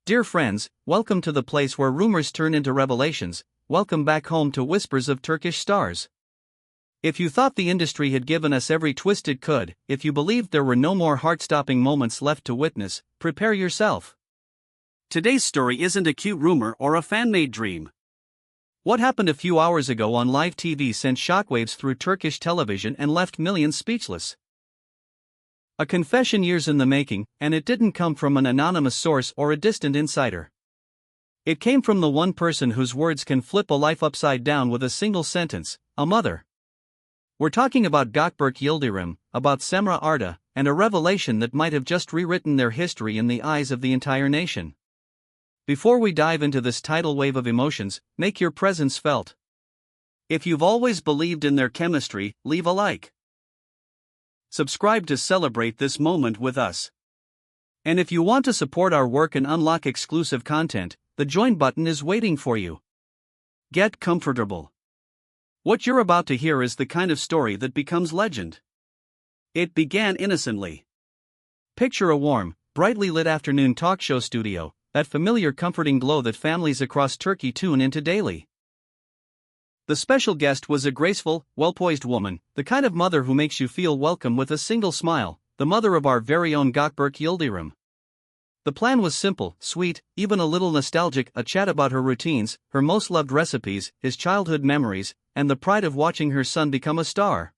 Dear friends, welcome to the place where rumors turn into revelations. Welcome back home to Whispers of Turkish Stars. If you thought the industry had given us every twist it could, if you believed there were no more heart-stopping moments left to witness, prepare yourself. Today's story isn't a cute rumor or a fan-made dream. What happened a few hours ago on live TV sent shockwaves through Turkish television and left millions speechless. A confession years in the making, and it didn't come from an anonymous source or a distant insider. It came from the one person whose words can flip a life upside down with a single sentence, a mother. We're talking about Gökberk Yildirim, about Cemre Arda, and a revelation that might have just rewritten their history in the eyes of the entire nation. Before we dive into this tidal wave of emotions, make your presence felt. If you've always believed in their chemistry, leave a like. Subscribe to celebrate this moment with us. And if you want to support our work and unlock exclusive content, the join button is waiting for you. Get comfortable. What you're about to hear is the kind of story that becomes legend. It began innocently. Picture a warm, brightly lit afternoon talk show studio, that familiar comforting glow that families across Turkey tune into daily. The special guest was a graceful, well-poised woman, the kind of mother who makes you feel welcome with a single smile, the mother of our very own Gökberk Yildirim. The plan was simple, sweet, even a little nostalgic, a chat about her routines, her most loved recipes, his childhood memories, and the pride of watching her son become a star.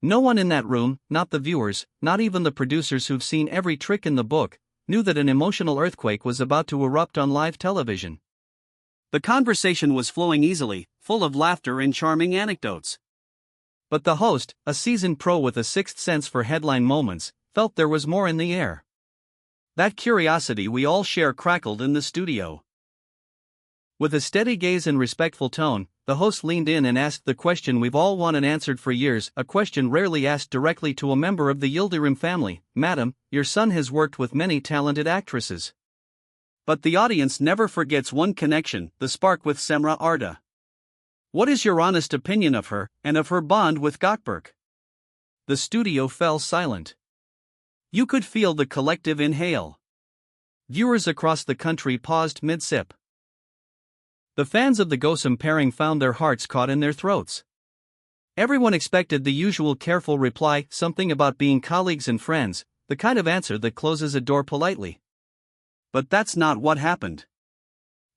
No one in that room, not the viewers, not even the producers who've seen every trick in the book, knew that an emotional earthquake was about to erupt on live television. The conversation was flowing easily, full of laughter and charming anecdotes. But the host, a seasoned pro with a sixth sense for headline moments, felt there was more in the air. That curiosity we all share crackled in the studio. With a steady gaze and respectful tone, the host leaned in and asked the question we've all wanted answered for years, a question rarely asked directly to a member of the Yildirim family. Madam, your son has worked with many talented actresses. But the audience never forgets one connection, the spark with Cemre Arda. What is your honest opinion of her, and of her bond with Gökberk? The studio fell silent. You could feel the collective inhale. Viewers across the country paused mid-sip. The fans of the Gosum pairing found their hearts caught in their throats. Everyone expected the usual careful reply, something about being colleagues and friends, the kind of answer that closes a door politely. But that's not what happened.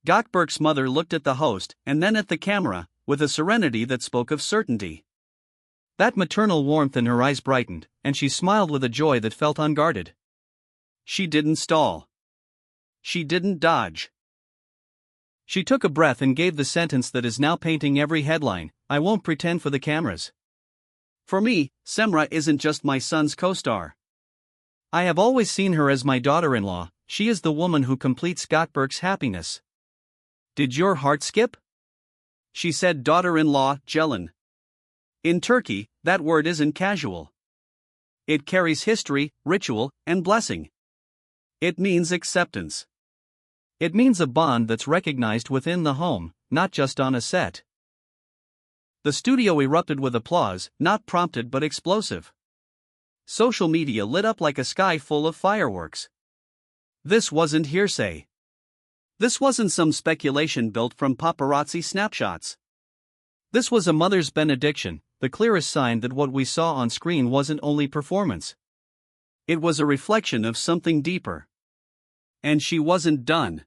Gökberk's mother looked at the host, and then at the camera, with a serenity that spoke of certainty. That maternal warmth in her eyes brightened, and she smiled with a joy that felt unguarded. She didn't stall. She didn't dodge. She took a breath and gave the sentence that is now painting every headline, I won't pretend for the cameras. For me, Cemre isn't just my son's co-star. I have always seen her as my daughter-in-law. She is the woman who completes Gökberk's happiness. Did your heart skip? She said daughter-in-law, gelin. In Turkey, that word isn't casual. It carries history, ritual, and blessing. It means acceptance. It means a bond that's recognized within the home, not just on a set. The studio erupted with applause, not prompted but explosive. Social media lit up like a sky full of fireworks. This wasn't hearsay. This wasn't some speculation built from paparazzi snapshots. This was a mother's benediction, the clearest sign that what we saw on screen wasn't only performance. It was a reflection of something deeper. And she wasn't done.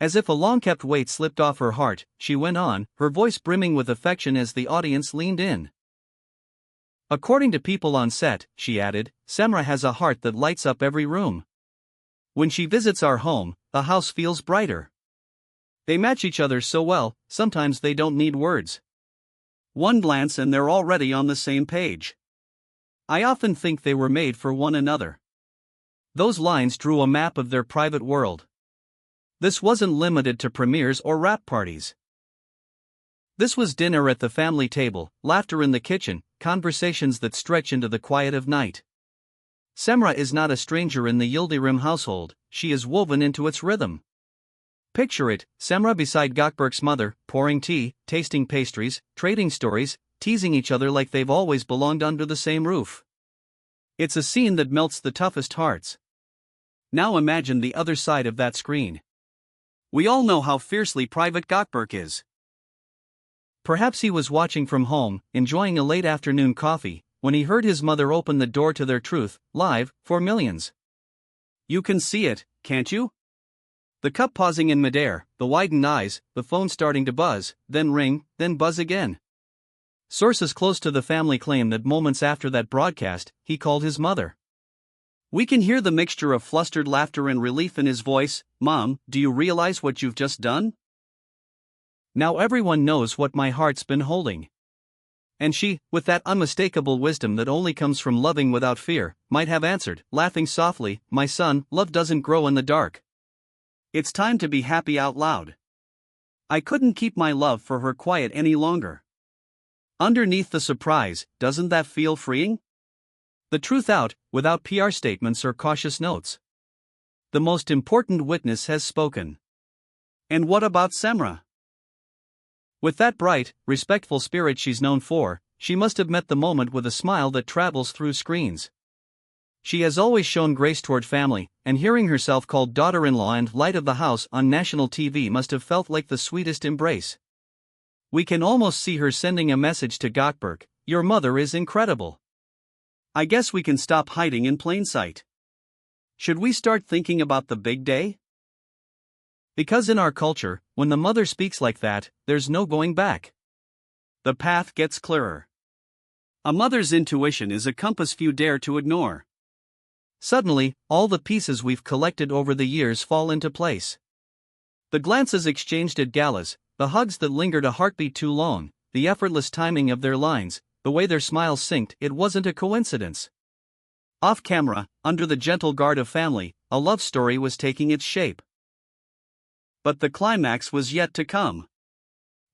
As if a long-kept weight slipped off her heart, she went on, her voice brimming with affection as the audience leaned in. According to people on set, she added, Cemre has a heart that lights up every room. When she visits our home, the house feels brighter. They match each other so well, sometimes they don't need words. One glance and they're already on the same page. I often think they were made for one another. Those lines drew a map of their private world. This wasn't limited to premieres or wrap parties. This was dinner at the family table, laughter in the kitchen, conversations that stretch into the quiet of night. Cemre is not a stranger in the Yildirim household, she is woven into its rhythm. Picture it, Cemre beside Gökberk's mother, pouring tea, tasting pastries, trading stories, teasing each other like they've always belonged under the same roof. It's a scene that melts the toughest hearts. Now imagine the other side of that screen. We all know how fiercely private Gökberk is. Perhaps he was watching from home, enjoying a late afternoon coffee, when he heard his mother open the door to their truth, live, for millions. You can see it, can't you? The cup pausing in midair, the widened eyes, the phone starting to buzz, then ring, then buzz again. Sources close to the family claim that moments after that broadcast, he called his mother. We can hear the mixture of flustered laughter and relief in his voice. "Mom, do you realize what you've just done? Now everyone knows what my heart's been holding." And she, with that unmistakable wisdom that only comes from loving without fear, might have answered, laughing softly, "My son, love doesn't grow in the dark. It's time to be happy out loud." I couldn't keep my love for her quiet any longer. Underneath the surprise, doesn't that feel freeing? The truth out, without PR statements or cautious notes. The most important witness has spoken. And what about Cemre? With that bright, respectful spirit she's known for, she must have met the moment with a smile that travels through screens. She has always shown grace toward family, and hearing herself called daughter-in-law and light of the house on national TV must have felt like the sweetest embrace. We can almost see her sending a message to Gökberk: "Your mother is incredible. I guess we can stop hiding in plain sight. Should we start thinking about the big day?" Because in our culture, when the mother speaks like that, there's no going back. The path gets clearer. A mother's intuition is a compass few dare to ignore. Suddenly, all the pieces we've collected over the years fall into place. The glances exchanged at galas, the hugs that lingered a heartbeat too long, the effortless timing of their lines, the way their smiles synced, it wasn't a coincidence. Off camera, under the gentle guard of family, a love story was taking its shape. But the climax was yet to come.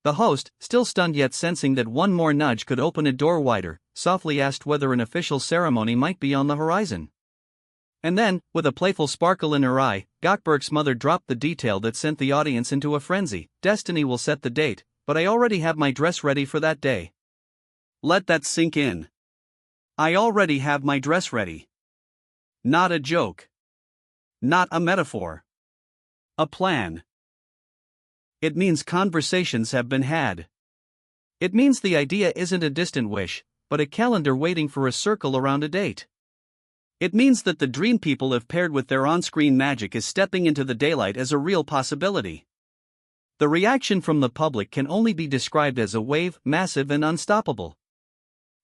The host, still stunned yet sensing that one more nudge could open a door wider, softly asked whether an official ceremony might be on the horizon. And then, with a playful sparkle in her eye, Gökberk's mother dropped the detail that sent the audience into a frenzy. "Destiny will set the date, but I already have my dress ready for that day." Let that sink in. I already have my dress ready. Not a joke. Not a metaphor. A plan. It means conversations have been had. It means the idea isn't a distant wish, but a calendar waiting for a circle around a date. It means that the dream people have paired with their on-screen magic is stepping into the daylight as a real possibility. The reaction from the public can only be described as a wave, massive and unstoppable.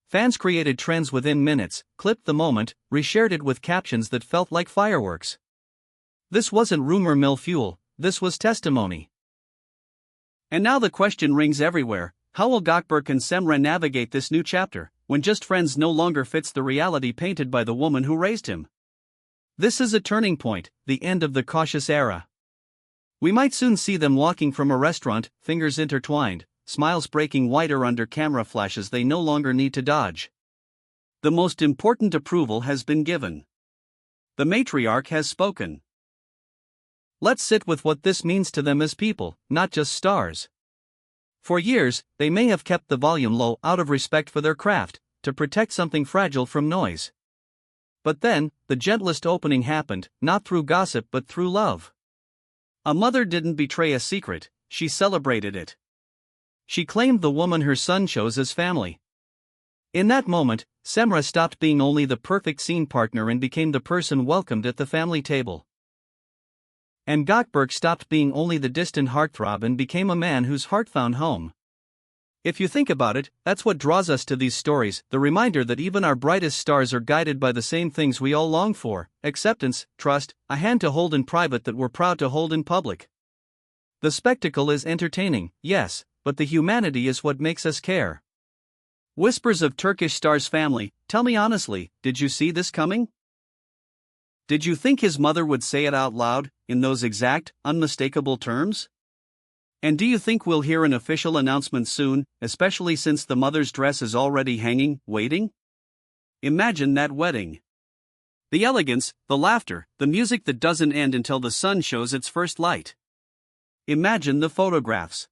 Fans created trends within minutes, clipped the moment, reshared it with captions that felt like fireworks. This wasn't rumor mill fuel, this was testimony. And now the question rings everywhere: how will Gökberk and Cemre navigate this new chapter, when just friends no longer fits the reality painted by the woman who raised him? This is a turning point, the end of the cautious era. We might soon see them walking from a restaurant, fingers intertwined, smiles breaking wider under camera flashes they no longer need to dodge. The most important approval has been given. The matriarch has spoken. Let's sit with what this means to them as people, not just stars. For years, they may have kept the volume low out of respect for their craft, to protect something fragile from noise. But then, the gentlest opening happened, not through gossip but through love. A mother didn't betray a secret, she celebrated it. She claimed the woman her son chose as family. In that moment, Cemre stopped being only the perfect scene partner and became the person welcomed at the family table. And Gökberk stopped being only the distant heartthrob and became a man whose heart found home. If you think about it, that's what draws us to these stories, the reminder that even our brightest stars are guided by the same things we all long for: acceptance, trust, a hand to hold in private that we're proud to hold in public. The spectacle is entertaining, yes, but the humanity is what makes us care. Whispers of Turkish Star's family, tell me honestly, did you see this coming? Did you think his mother would say it out loud, in those exact, unmistakable terms? And do you think we'll hear an official announcement soon, especially since the mother's dress is already hanging, waiting? Imagine that wedding. The elegance, the laughter, the music that doesn't end until the sun shows its first light. Imagine the photographs.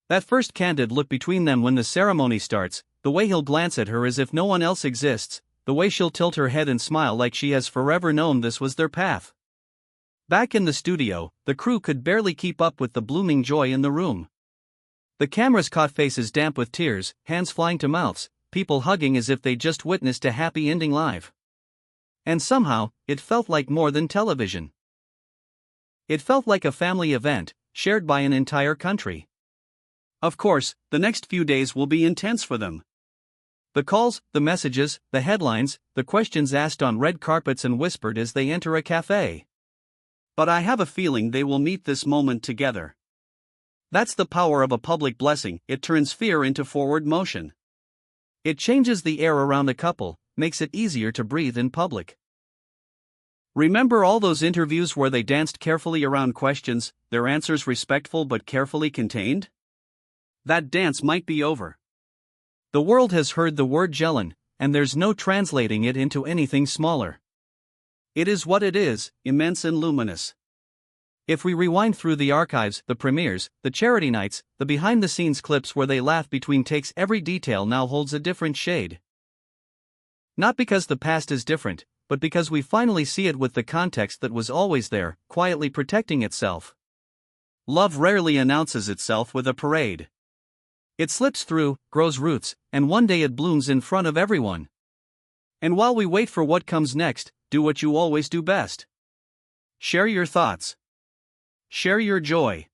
That first candid look between them when the ceremony starts, the way he'll glance at her as if no one else exists, the way she'll tilt her head and smile like she has forever known this was their path. Back in the studio, the crew could barely keep up with the blooming joy in the room. The cameras caught faces damp with tears, hands flying to mouths, people hugging as if they'd just witnessed a happy ending live. And somehow, it felt like more than television. It felt like a family event, shared by an entire country. Of course, the next few days will be intense for them. The calls, the messages, the headlines, the questions asked on red carpets and whispered as they enter a cafe. But I have a feeling they will meet this moment together. That's the power of a public blessing, it turns fear into forward motion. It changes the air around a couple, makes it easier to breathe in public. Remember all those interviews where they danced carefully around questions, their answers respectful but carefully contained? That dance might be over. The world has heard the word gelin, and there's no translating it into anything smaller. It is what it is, immense and luminous. If we rewind through the archives, the premieres, the charity nights, the behind-the-scenes clips where they laugh between takes, every detail now holds a different shade. Not because the past is different, but because we finally see it with the context that was always there, quietly protecting itself. Love rarely announces itself with a parade. It slips through, grows roots, and one day it blooms in front of everyone. And while we wait for what comes next, do what you always do best. Share your thoughts. Share your joy.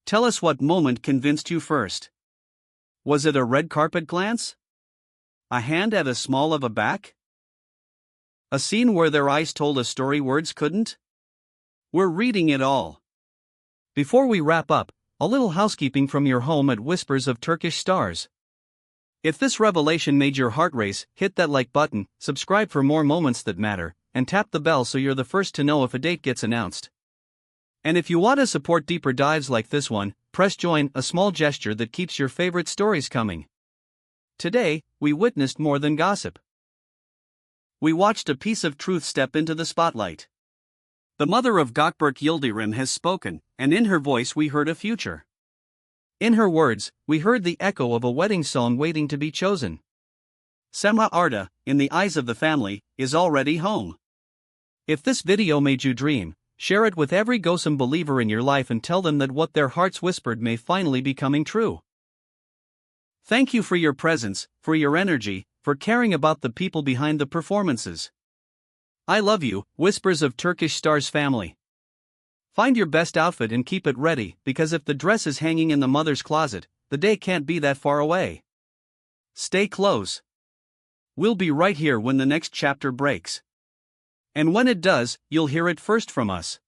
Tell us what moment convinced you first. Was it a red carpet glance? A hand at a small of a back? A scene where their eyes told a story words couldn't? We're reading it all. Before we wrap up, a little housekeeping from your home at Whispers of Turkish Stars. If this revelation made your heart race, hit that like button, subscribe for more moments that matter, and tap the bell so you're the first to know if a date gets announced. And if you want to support deeper dives like this one, press join, a small gesture that keeps your favorite stories coming. Today, we witnessed more than gossip. We watched a piece of truth step into the spotlight. The mother of Gökberk Yildirim has spoken, and in her voice we heard a future. In her words, we heard the echo of a wedding song waiting to be chosen. Cemre Arda, in the eyes of the family, is already home. If this video made you dream, share it with every Gosam believer in your life and tell them that what their hearts whispered may finally be coming true. Thank you for your presence, for your energy, for caring about the people behind the performances. I love you, Whispers of Turkish Stars family. Find your best outfit and keep it ready, because if the dress is hanging in the mother's closet, the day can't be that far away. Stay close. We'll be right here when the next chapter breaks. And when it does, you'll hear it first from us.